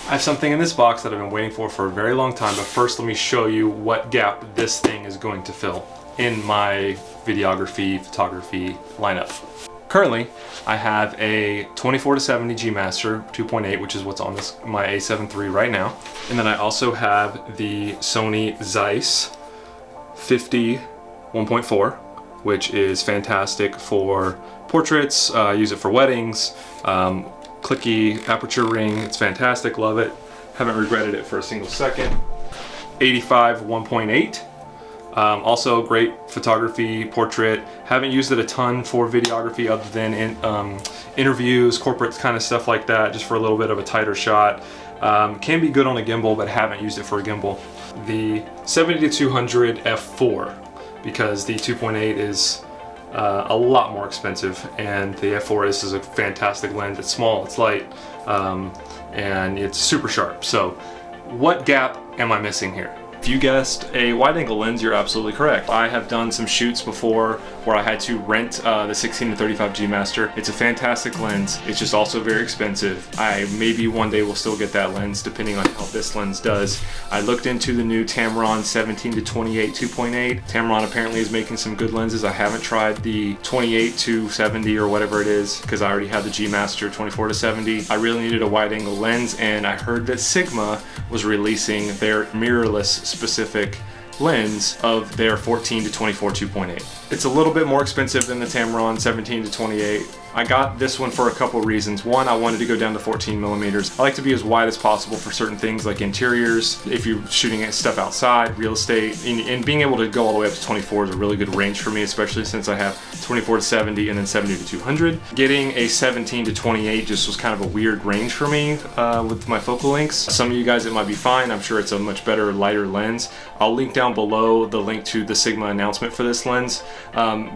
I have something in this box that I've been waiting for a very long time, but first let me show you what gap this thing is going to fill in my videography, photography lineup. Currently, I have a 24-70 G Master 2.8, which is what's on my A7 III right now. And then I also have the Sony Zeiss 50 1.4, which is fantastic for portraits. Use it for weddings, clicky aperture ring. It's fantastic, love it. Haven't regretted it for a single second. 85 1.8. Also great photography, portrait. Haven't used it a ton for videography other than in interviews, corporate kind of stuff like that, just for a little bit of a tighter shot. Can be good on a gimbal, but haven't used it for a gimbal. The 70-200 f4, because the 2.8 is a lot more expensive, and the f4 is a fantastic lens. It's small, it's light, and it's super sharp. So what gap am I missing here? If you guessed a wide-angle lens, you're absolutely correct. I have done some shoots before where I had to rent the 16-35 G Master. It's a fantastic lens. It's just also very expensive. I maybe one day will still get that lens depending on how this lens does. I looked into the new Tamron 17-28 2.8. Tamron apparently is making some good lenses. I haven't tried the 28-70 or whatever it is because I already have the G Master 24-70. I really needed a wide-angle lens, and I heard that Sigma was releasing their mirrorless specific lens of their 14-24 2.8. It's a little bit more expensive than the Tamron 17-28. I got this one for a couple reasons. One, I wanted to go down to 14 millimeters. I like to be as wide as possible for certain things like interiors, if you're shooting at stuff outside, real estate, and being able to go all the way up to 24 is a really good range for me, especially since I have 24-70 and then 70-200. Getting a 17-28 just was kind of a weird range for me with my focal lengths. Some of you guys, it might be fine. I'm sure it's a much better, lighter lens. I'll link down below the link to the Sigma announcement for this lens.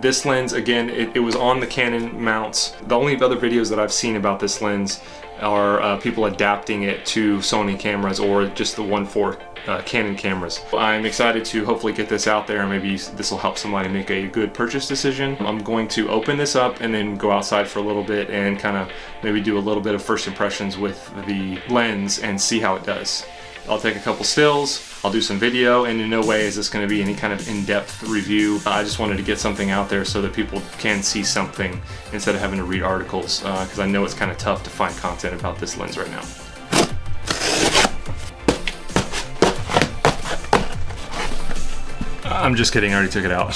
This lens, again, it was on the Canon mounts. The only other videos that I've seen about this lens are people adapting it to Sony cameras or just the 1.4 Canon cameras. I'm excited to hopefully get this out there, and maybe this will help somebody make a good purchase decision. I'm going to open this up and then go outside for a little bit and kind of maybe do a little bit of first impressions with the lens and see how it does. I'll take a couple stills, I'll do some video, and in no way is this going to be any kind of in-depth review. I just wanted to get something out there so that people can see something instead of having to read articles, because I know it's kind of tough to find content about this lens right now. I'm just kidding, I already took it out.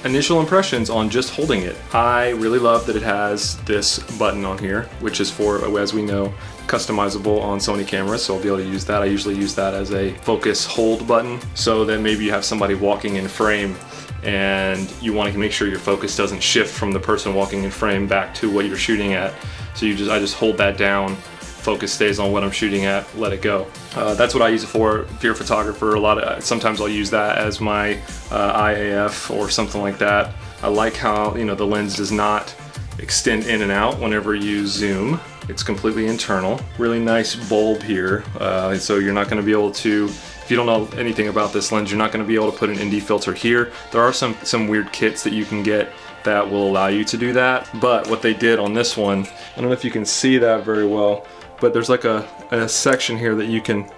Initial impressions on just holding it. I really love that it has this button on here, which is for, as we know, customizable on Sony cameras, so I'll be able to use that. I usually use that as a focus hold button, so that maybe you have somebody walking in frame and you want to make sure your focus doesn't shift from the person walking in frame back to what you're shooting at. So I just hold that down, focus stays on what I'm shooting at, let it go. That's what I use it for. If you're a photographer, sometimes I'll use that as my IAF or something like that. I like how, you know, the lens does not extend in and out whenever you zoom. It's completely internal. Really nice bulb here, so you're not going to be able to, if you don't know anything about this lens, you're not going to be able to put an ND filter here. There are some weird kits that you can get that will allow you to do that, but what they did on this one, I don't know if you can see that very well, but there's like a section here that you can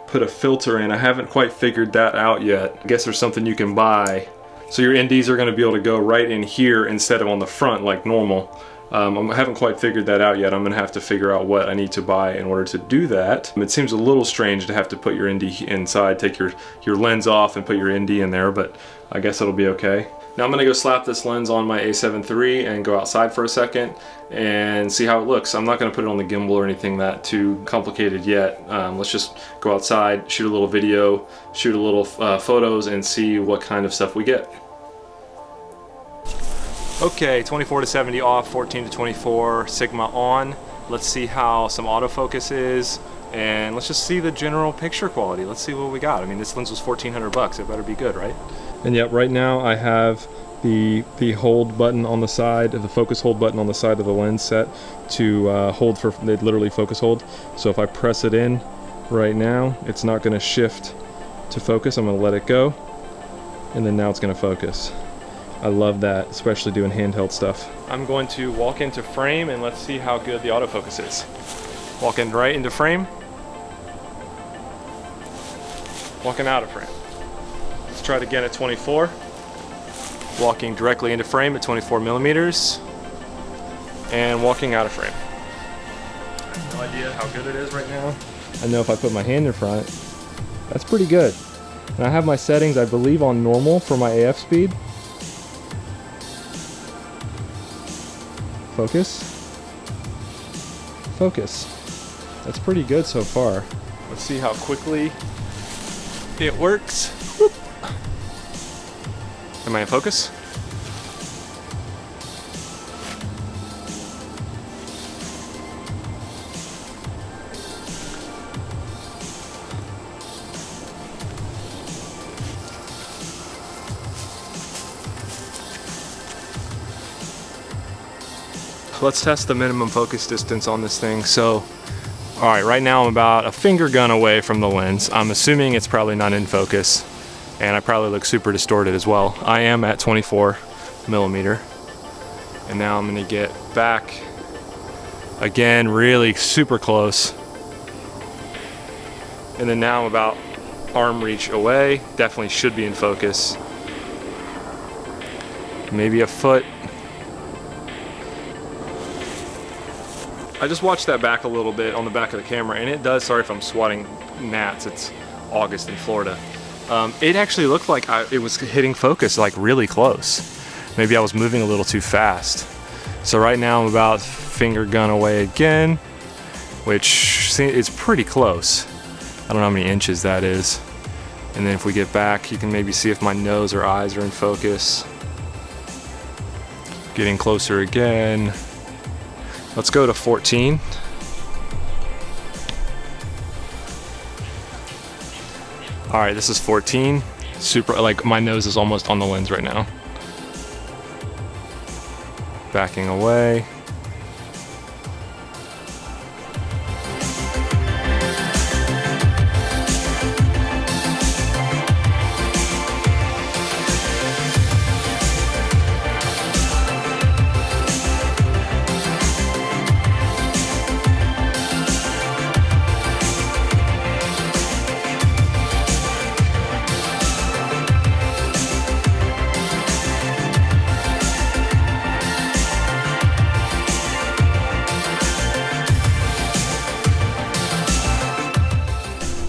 put a filter in. I haven't quite figured that out yet. I guess there's something you can buy. So your NDs are gonna be able to go right in here instead of on the front like normal. I haven't quite figured that out yet. I'm gonna have to figure out what I need to buy in order to do that. It seems a little strange to have to put your ND inside, take your lens off and put your ND in there, but I guess it'll be okay. Now I'm gonna go slap this lens on my A7 III and go outside for a second and see how it looks. I'm not gonna put it on the gimbal or anything that too complicated yet. Let's just go outside, shoot a little video, shoot a little photos, and see what kind of stuff we get. Okay, 24-70 off, 14-24, Sigma on. Let's see how some autofocus is. and let's just see the general picture quality. Let's see what we got. I mean, this lens was 1,400 bucks. It better be good, right? And yep, right now I have the hold button on the side, the focus hold button on the side of the lens set to hold for, they literally focus hold. So if I press it in right now, it's not going to shift to focus. I'm going to let it go, and then now it's going to focus. I love that, especially doing handheld stuff. I'm going to walk into frame and let's see how good the autofocus is. Walking right into frame. Walking out of frame. Let's try it again at 24. Walking directly into frame at 24 millimeters. And walking out of frame. I have no idea how good it is right now. I know if I put my hand in front, that's pretty good. And I have my settings, I believe, on normal for my AF speed. Focus. Focus. That's pretty good so far. Let's see how quickly it works. Whoop. Am I in focus? Let's test the minimum focus distance on this thing. So, all right, right now I'm about a finger gun away from the lens. I'm assuming it's probably not in focus, and I probably look super distorted as well. I am at 24 millimeter, and now I'm gonna get back again, really super close. And then now I'm about arm reach away. Definitely should be in focus. Maybe a foot. I just watched that back a little bit on the back of the camera, and it does, sorry if I'm swatting gnats, it's August in Florida. It actually looked like it was hitting focus like really close. Maybe I was moving a little too fast. So right now I'm about finger gun away again, which is pretty close. I don't know how many inches that is. And then if we get back, you can maybe see if my nose or eyes are in focus. Getting closer again. Let's go to 14. All right, this is 14. Super, like my nose is almost on the lens right now. Backing away.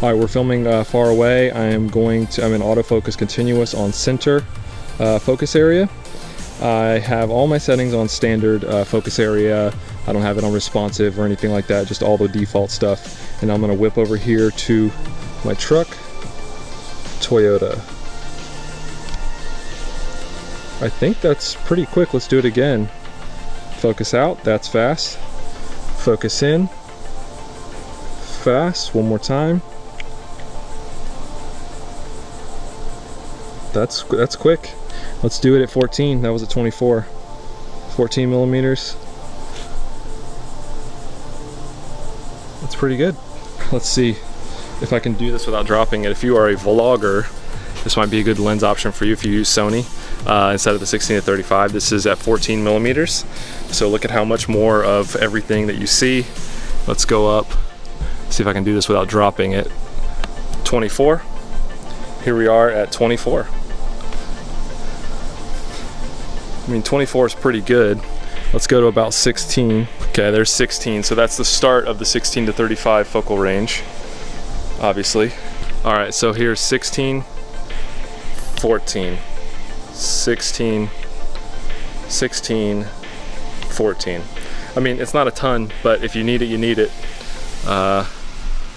All right, we're filming far away. I'm in autofocus continuous on center focus area. I have all my settings on standard focus area. I don't have it on responsive or anything like that, just all the default stuff. And I'm gonna whip over here to my truck, Toyota. I think that's pretty quick. Let's do it again. Focus out, that's fast. Focus in, fast, one more time. That's quick. Let's do it at 14. That was at 24. 14 millimeters. That's pretty good. Let's see if I can do this without dropping it. If you are a vlogger, this might be a good lens option for you if you use Sony instead of the 16-35. This is at 14 millimeters. So look at how much more of everything that you see. Let's go up. See if I can do this without dropping it. 24. Here we are at 24. I mean, 24 is pretty good. Let's go to about 16. Okay, there's 16. So that's the start of the 16-35 focal range, obviously. All right, so here's 16, 14, 16, 16, 14. I mean, it's not a ton, but if you need it, you need it.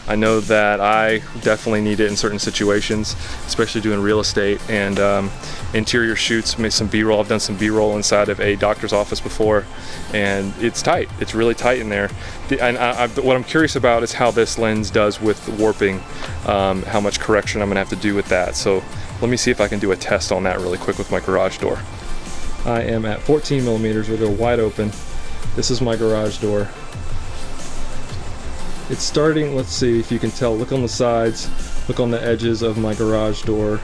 I know that I definitely need it in certain situations, especially doing real estate and interior shoots, made some B-roll. I've done some B-roll inside of a doctor's office before, and it's tight. It's really tight in there. What I'm curious about is how this lens does with warping, how much correction I'm gonna have to do with that. So let me see if I can do a test on that really quick with my garage door. I am at 14 millimeters. We'll go wide open. This is my garage door. It's starting, let's see if you can tell, look on the sides, look on the edges of my garage door.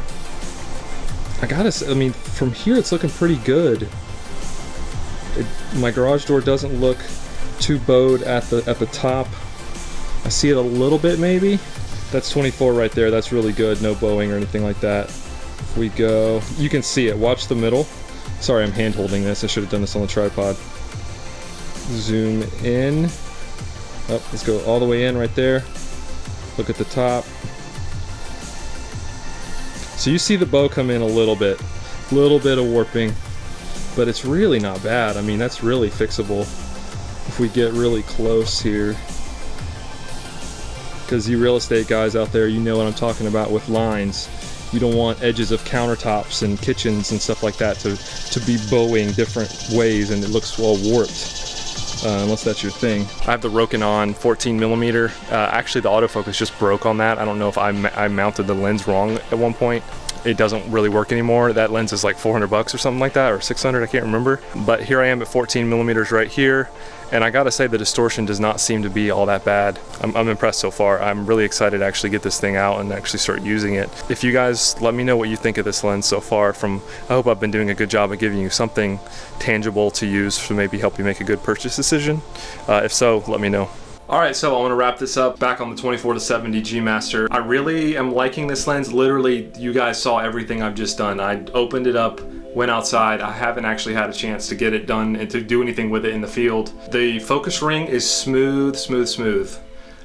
I mean, from here it's looking pretty good. My garage door doesn't look too bowed at the top. I see it a little bit maybe. That's 24 right there, that's really good, no bowing or anything like that. If we go, you can see it, watch the middle. Sorry, I'm hand holding this, I should have done this on the tripod. Zoom in. Oh, let's go all the way in right there. Look at the top. So you see the bow come in a little bit of warping, but it's really not bad. I mean, that's really fixable if we get really close here. Because you real estate guys out there, you know what I'm talking about with lines. You don't want edges of countertops and kitchens and stuff like that to be bowing different ways and it looks all warped. Unless that's your thing. I have the Rokinon 14 millimeter. Actually, the autofocus just broke on that. I don't know if I mounted the lens wrong at one point. It doesn't really work anymore. That lens is like 400 bucks or something like that, or 600, I can't remember. But here I am at 14 millimeters right here. And I gotta say the distortion does not seem to be all that bad. I'm impressed so far. I'm really excited to actually get this thing out and actually start using it. If you guys let me know what you think of this lens so far, I hope I've been doing a good job of giving you something tangible to use to maybe help you make a good purchase decision. If so, let me know. Alright, so I want to wrap this up back on the 24-70 G Master. I really am liking this lens. Literally, you guys saw everything I've just done. I opened it up, went outside. I haven't actually had a chance to get it done and to do anything with it in the field. The focus ring is smooth, smooth, smooth.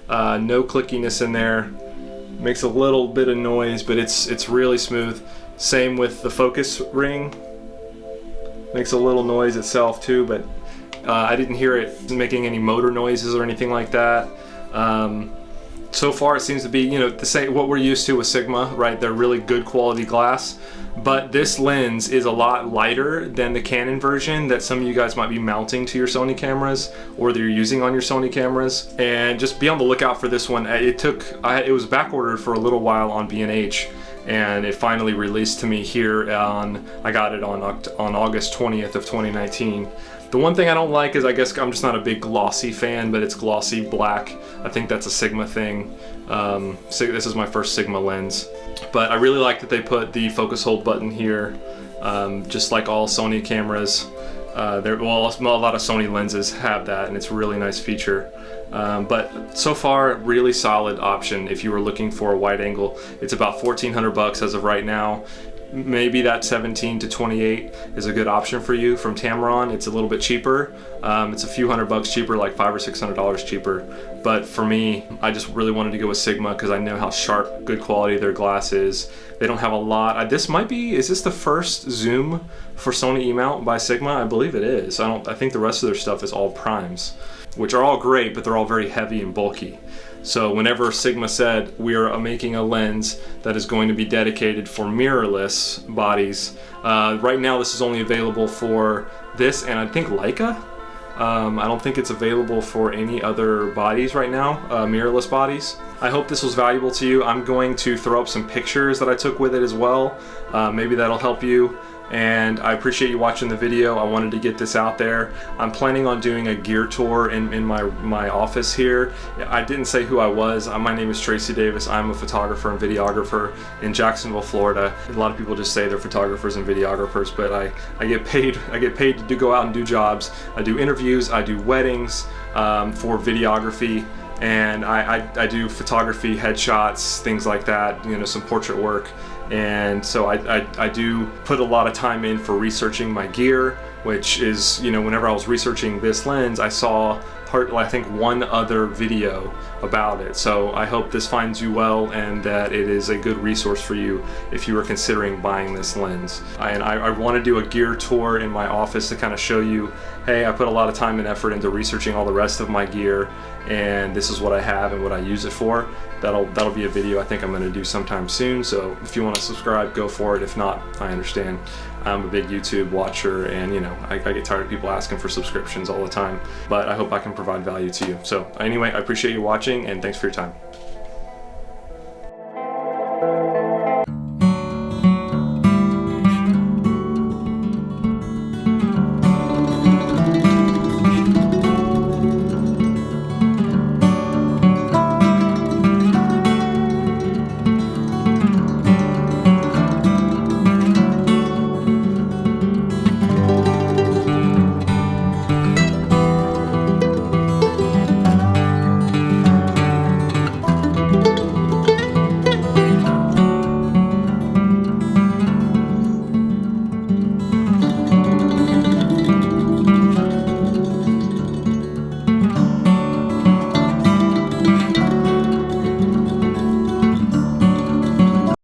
No clickiness in there. Makes a little bit of noise, but it's really smooth. Same with the focus ring. Makes a little noise itself too, but I didn't hear it making any motor noises or anything like that. So far it seems to be, you know, the same what we're used to with Sigma, right? They're really good quality glass, but this lens is a lot lighter than the Canon version that some of you guys might be mounting to your Sony cameras or that you're using on your Sony cameras. And just be on the lookout for this one. It was back ordered for a little while on B&H, and it finally released to me here I got it on August 20th of 2019. The one thing I don't like is, I guess I'm just not a big glossy fan, but it's glossy black. I think that's a Sigma thing. This is my first Sigma lens. But I really like that they put the focus hold button here, just like all Sony cameras. A lot of Sony lenses have that, and it's a really nice feature. But so far, really solid option if you were looking for a wide angle. It's about 1,400 bucks as of right now. Maybe that 17 to 28 is a good option for you from Tamron. It's a little bit cheaper. It's a few $100 bucks cheaper, like $500 or $600 cheaper. But for me, I just really wanted to go with Sigma because I know how sharp, good quality their glass is. They don't have a lot. Is this the first zoom for Sony E-mount by Sigma? I believe it is. I think the rest of their stuff is all primes, which are all great, but they're all very heavy and bulky. So whenever Sigma said we are making a lens that is going to be dedicated for mirrorless bodies, right now this is only available for this and I think Leica. I don't think it's available for any other bodies right now, mirrorless bodies. I hope this was valuable to you. I'm going to throw up some pictures that I took with it as well. Maybe that'll help you. And I appreciate you watching the video. I wanted to get this out there. I'm planning on doing a gear tour in my office here. I didn't say who I was. My name is Tracy Davis. I'm a photographer and videographer in Jacksonville, Florida. A lot of people just say they're photographers and videographers, but I get paid to go out and do jobs. I do interviews, I do weddings for videography, and I do photography, headshots, things like that, you know, some portrait work. And so I do put a lot of time in for researching my gear, which is, you know, whenever I was researching this lens, I saw I think one other video about it. So I hope this finds you well and that it is a good resource for you if you are considering buying this lens. I want to do a gear tour in my office to kind of show you, hey, I put a lot of time and effort into researching all the rest of my gear, and this is what I have and what I use it for. That'll be a video I think I'm going to do sometime soon, so if you want to subscribe, go for it. If not, I understand. I'm a big YouTube watcher, and you know, I get tired of people asking for subscriptions all the time, but I hope I can provide value to you. So anyway, I appreciate you watching, and thanks for your time.